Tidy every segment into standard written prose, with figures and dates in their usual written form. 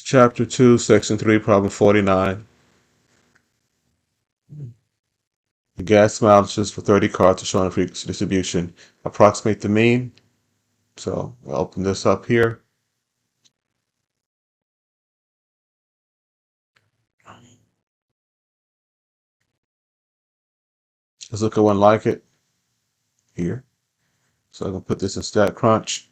Chapter 2, Section 3, Problem 49. The gas mileages for 30 cars are shown in frequency distribution. Approximate the mean. So I'll open this up here. Let's look at one like it here. So I'm going to put this in StatCrunch.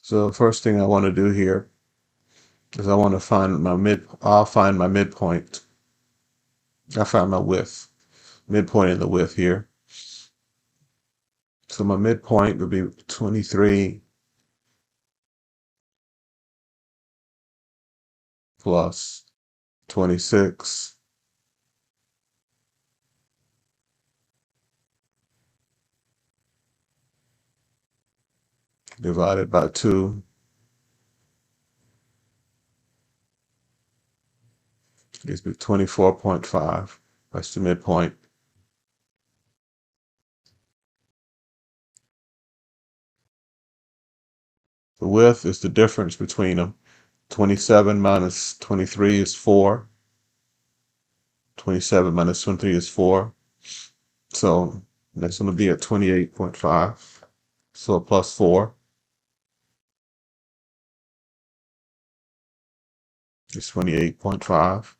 So the first thing I want to do here is I want to find I'll find my midpoint. I find my width. Midpoint in the width here. So my midpoint would be 23 plus 26 divided by 2 gives me 24.5. That's the midpoint. The width is the difference between them. 27 minus 23 is 4. 27 minus 23 is 4. So that's going to be at 28.5. So plus 4 is 28.5.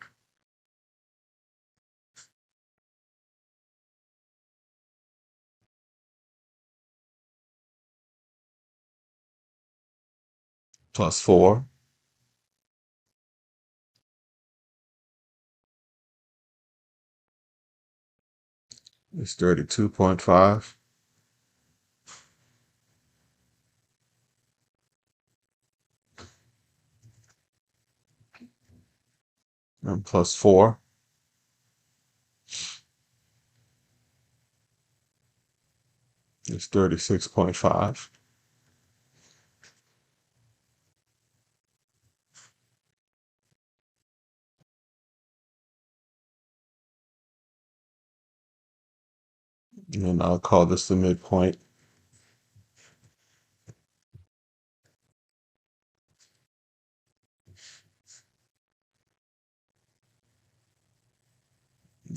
Plus 4 is 32.5. And plus 4 is 36.5. And I'll call this the midpoint.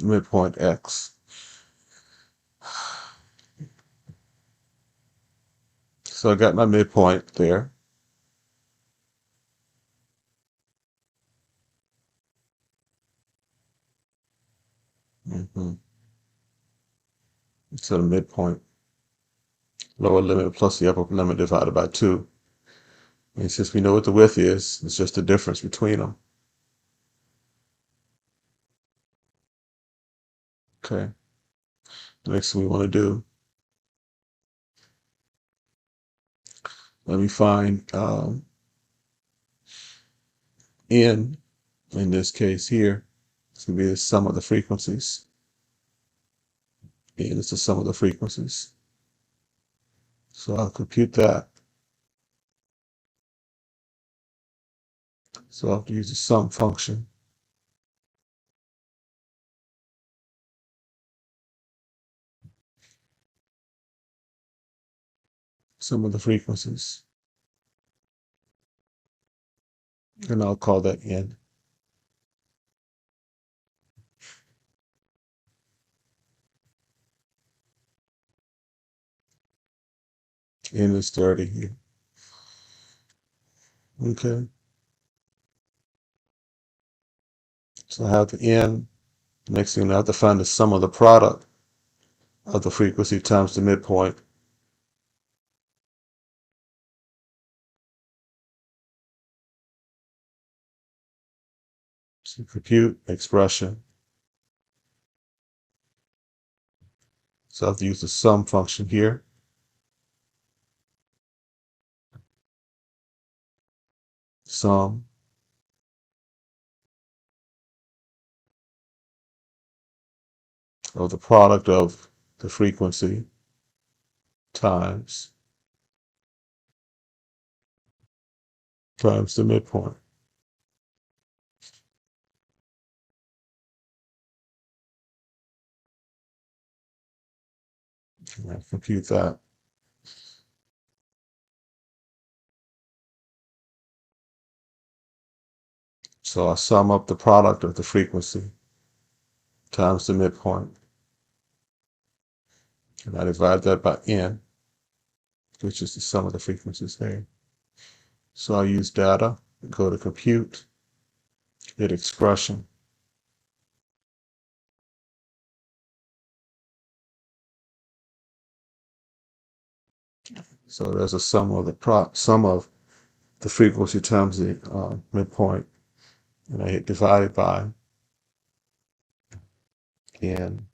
Midpoint X. So I got my midpoint there. So the midpoint, lower limit plus the upper limit divided by 2. And since we know what the width is, it's just the difference between them. Okay. The next thing we want to do, let me find n, in this case here. It's going to be the sum of the frequencies. N is the sum of the frequencies. So I'll compute that. So I'll have to use the sum function. Sum of the frequencies. And I'll call that n. N is 30 here. Okay. So I have the n. Next thing I have to find the sum of the product of the frequency times the midpoint. So compute expression. So I have to use the sum function here. Sum of the product of the frequency times the midpoint. And I compute that. So I sum up the product of the frequency times the midpoint. And I divide that by n, which is the sum of the frequencies there. So I use data, go to compute, hit expression. So there's a sum of the frequency times the midpoint, and I hit divided by n.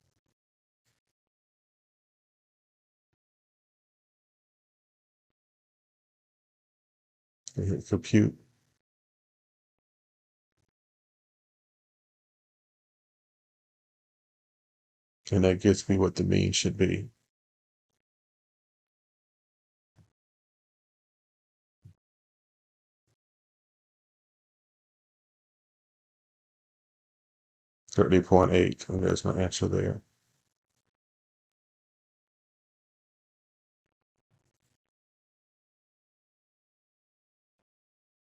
I hit compute, and that gets me what the mean should be. .8, and there's my answer there.